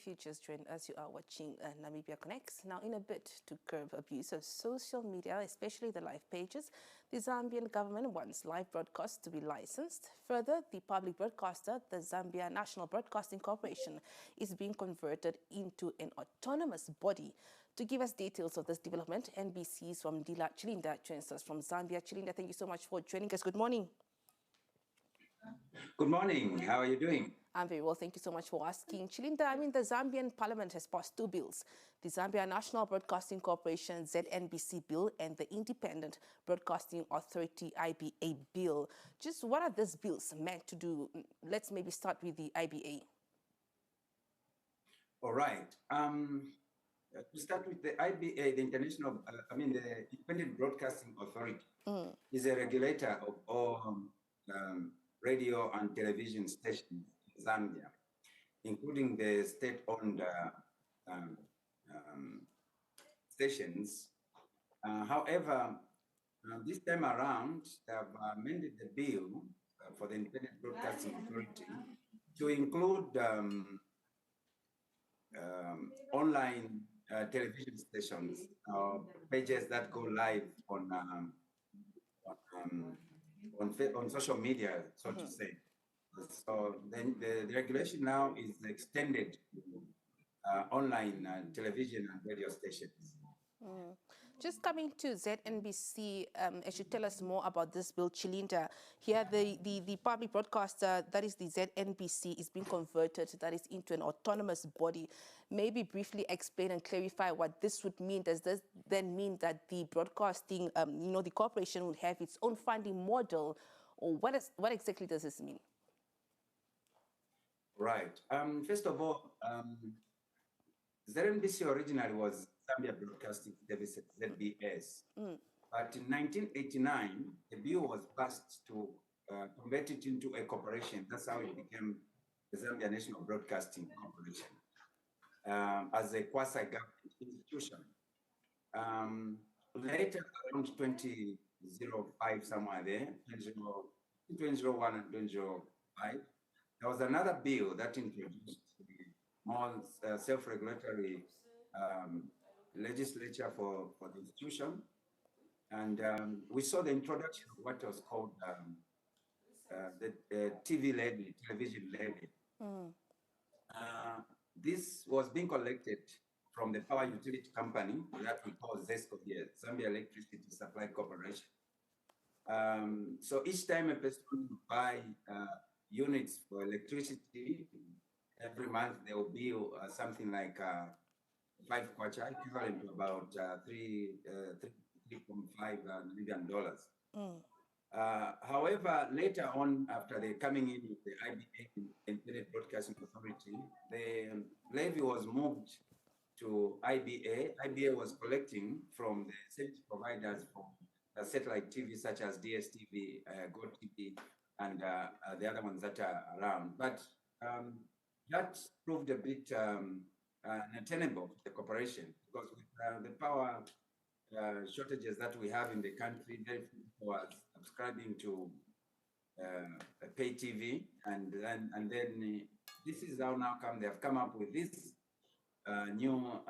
if you just joined us, you are watching Namibia Connects. Now, in a bid to curb abuse of social media, especially the live pages, the Zambian government wants live broadcasts to be licensed. Further, the public broadcaster, the Zambia National Broadcasting Corporation, is being converted into an autonomous body. To give us details of this development, NBC's Wamundila Chilinda joins us from Zambia. Chilinda, thank you so much for joining us. Good morning. Good morning. How are you doing? I'm very well. Thank you so much for asking. Chilinda, the Zambian parliament has passed two bills, the Zambia National Broadcasting Corporation, ZNBC bill, and the Independent Broadcasting Authority, IBA bill. Just what are these bills meant to do? Let's maybe start with the IBA. All right. To start with the IBA, the the Independent Broadcasting Authority is a regulator of all radio and television stations in Zambia, including the state-owned stations. However, this time around, they have amended the bill for the Independent Broadcasting Authority to include online television stations, pages that go live on social media, so to say. So then the regulation now is extended to online television and radio stations. Just coming to ZNBC, as you tell us more about this bill, Chilinda, here the public broadcaster, that is the ZNBC, is being converted, that is, into an autonomous body. Maybe briefly explain and clarify what this would mean. Does this then mean that the broadcasting, the corporation will have its own funding model, or what exactly does this mean? Right. First of all, ZNBC originally was Zambia Broadcasting Services, ZBS. But in 1989, the bill was passed to convert it into a corporation. That's how it became the Zambia National Broadcasting Corporation, as a quasi-government institution. Later, around 2005, somewhere there, 2001 and 2005, there was another bill that introduced the more self-regulatory legislature for the institution. And we saw the introduction of what was called the TV levy, television levy. This was being collected from the power utility company that we call ZESCO here, Zambia Electricity Supply Corporation. So each time a person would buy units for electricity, every month there will be something like 5 kwacha, equivalent to about $3.5 million. However, later on, after the coming in with the IBA, Independent Broadcasting Authority, the levy was moved to IBA. IBA was collecting from the service providers for satellite TV, such as DSTV, GoTV, and the other ones that are around. But that proved a bit unattainable to the corporation, because with the power shortages that we have in the country, very few people are subscribing to pay TV, and then this is how now they have come up with this new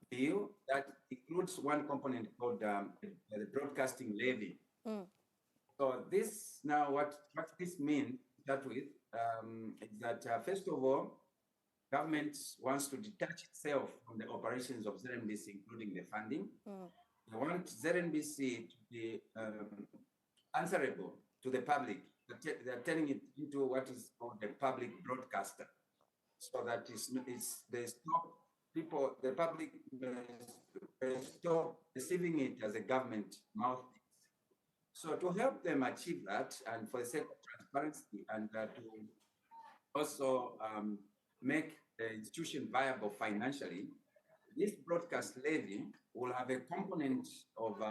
bill that includes one component called the broadcasting levy. So this now, what this means, that with is that first of all, government wants to detach itself from the operations of ZNBC, including the funding. They want ZNBC to be answerable to the public. They're turning it into what is called a public broadcaster, so that they stop people, the public, stop receiving it as a government mouthpiece. So to help them achieve that, and for the sake of transparency, and to also make the institution viable financially, this broadcast levy will have a component of,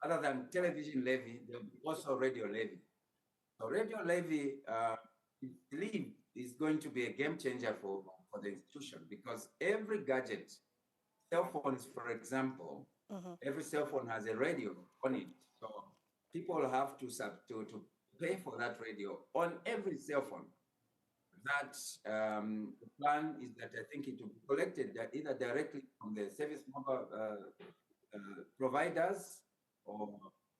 other than television levy, there will be also radio levy. So radio levy, I believe, is going to be a game changer for the institution, because every gadget, cell phones, for example, every cell phone has a radio on it. So people have to pay for that radio on every cell phone. that the plan is that I think it will be collected either directly from the service mobile providers or,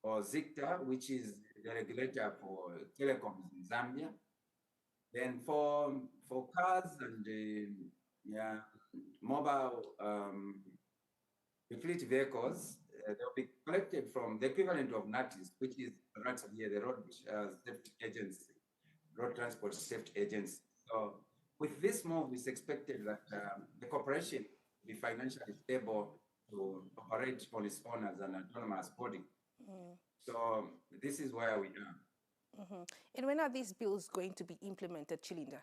or ZICTA, which is the regulator for telecoms in Zambia. Then for cars and yeah, mobile utility vehicles, they'll be collected from the equivalent of NATIS, which is here, the Road Safety Agency, Road Transport Safety Agency. So with this move, it's expected that the corporation will be financially stable to operate on its own as an autonomous body. So this is where we are. And when are these bills going to be implemented, Chilinda?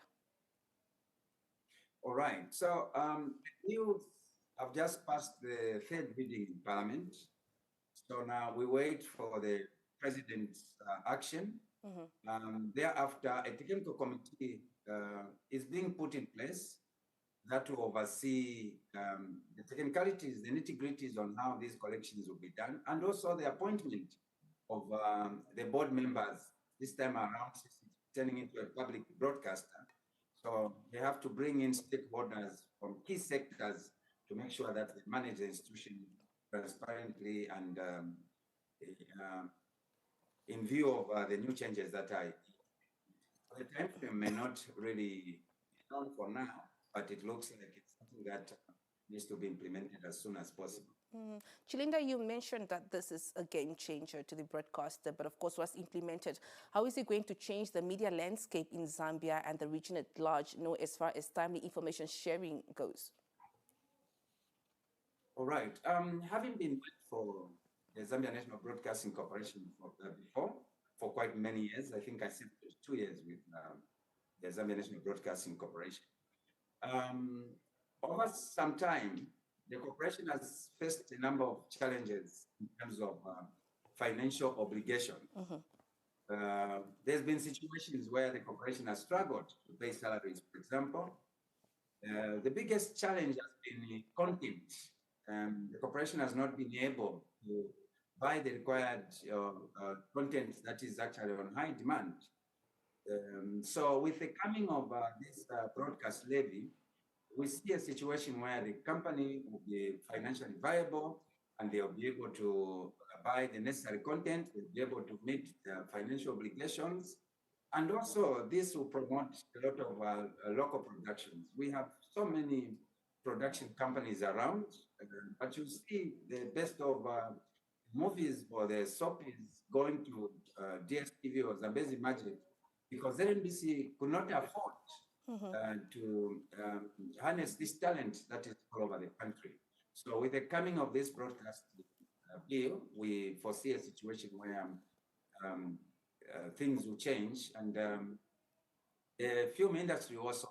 All right. So the bills have just passed the third reading in Parliament. So now we wait for the President's action. Thereafter, a technical committee is being put in place that will oversee the technicalities, the nitty-gritties on how these collections will be done, and also the appointment of the board members, this time around turning into a public broadcaster. So they have to bring in stakeholders from key sectors to make sure that they manage the institution transparently and in view of the new changes that the time frame may not really be known for now, but it looks like it's something that needs to be implemented as soon as possible. Chilinda, you mentioned that this is a game changer to the broadcaster, but of course was implemented. How is it going to change the media landscape in Zambia and the region at large, as far as timely information sharing goes? All right. Having been for the Zambia National Broadcasting Corporation before, for quite many years, I think I spent 2 years with the Zambia National Broadcasting Corporation. Over some time, the corporation has faced a number of challenges in terms of financial obligation. There's been situations where the corporation has struggled to pay salaries, for example. The biggest challenge has been content. The corporation has not been able to buy the required content that is actually on high demand. So with the coming of this broadcast levy, we see a situation where the company will be financially viable and they'll be able to buy the necessary content, they'll be able to meet their financial obligations. And also this will promote a lot of local productions. We have so many production companies around, but you see the best of movies or the soap is going to DSTV or Zambezi Magic because NBC could not afford to harness this talent that is all over the country. So with the coming of this broadcast bill, we foresee a situation where things will change and the film industry also.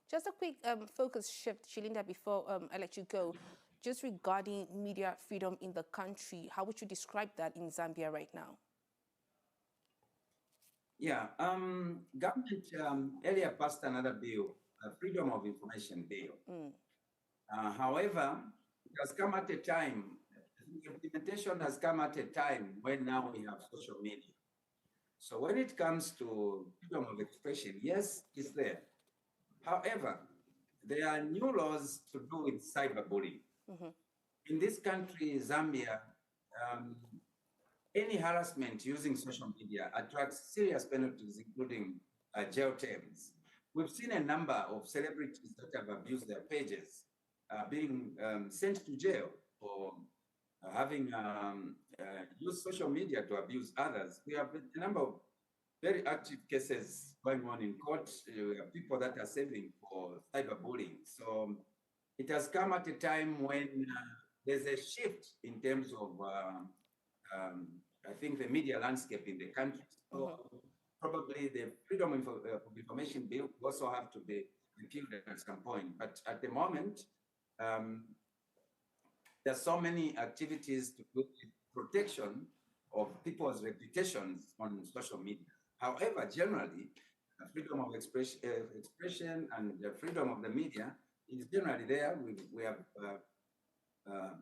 Just a quick focus shift, Chilinda, before I let you go. Just regarding media freedom in the country, how would you describe that in Zambia right now? Yeah, government earlier passed another bill, a Freedom of Information Bill. However, it has come at a time, the implementation has come at a time when now we have social media. So when it comes to freedom of expression, yes, it's there. However, there are new laws to do with cyberbullying. In this country, Zambia, any harassment using social media attracts serious penalties, including jail terms. We've seen a number of celebrities that have abused their pages being sent to jail for having used social media to abuse others. We have a number of very active cases going on in court, people that are saving for cyberbullying. So it has come at a time when there's a shift in terms of I think the media landscape in the country. So probably the Freedom of Information Bill will also have to be repealed at some point. But at the moment, there's so many activities to do with protection of people's reputations on social media. However, generally, freedom of expression and the freedom of the media is generally there. We have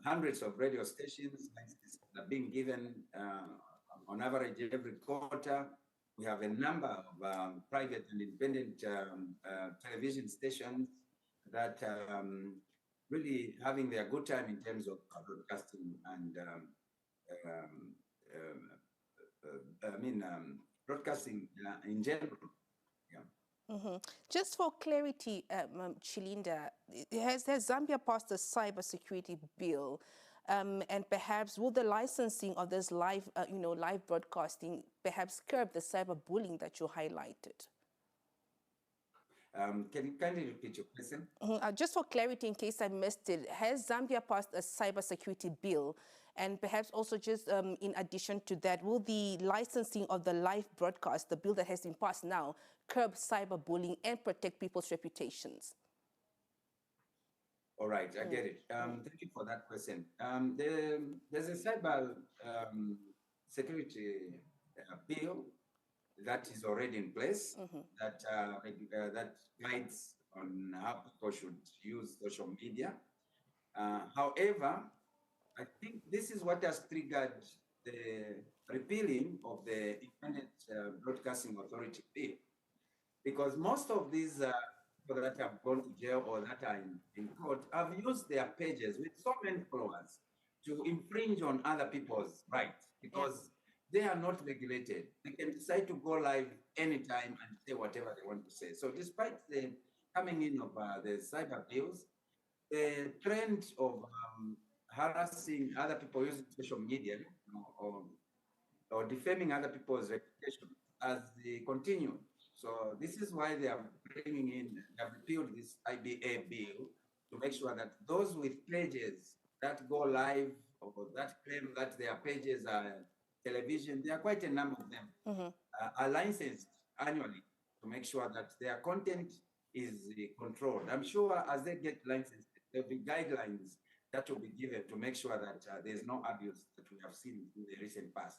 hundreds of radio stations that are being given on average every quarter. We have a number of private and independent television stations that really having their good time in terms of broadcasting and broadcasting in general. Yeah. Just for clarity, Chilinda, has Zambia passed a cybersecurity bill? And perhaps will the licensing of this live broadcasting perhaps curb the cyberbullying that you highlighted? Can you kindly repeat your question? Just for clarity, in case I missed it, has Zambia passed a cybersecurity bill? And perhaps also just in addition to that, will the licensing of the live broadcast, the bill that has been passed now, curb cyberbullying and protect people's reputations? All right, I get it. Thank you for that question. There's a cyber security bill that is already in place that guides on how people should use social media. However, I think this is what has triggered the repealing of the Independent Broadcasting Authority bill, because most of these people that have gone to jail or that are in court have used their pages with so many followers to infringe on other people's rights, because they are not regulated. They can decide to go live anytime and say whatever they want to say. So despite the coming in of the cyber bills, the trend of harassing other people using social media or defaming other people's reputation as they continue. So this is why they are have repealed this IBA bill to make sure that those with pages that go live or that claim that their pages are television, there are quite a number of them, are licensed annually to make sure that their content is controlled. I'm sure as they get licensed, there'll be guidelines that will be given to make sure that there's no abuse that we have seen in the recent past.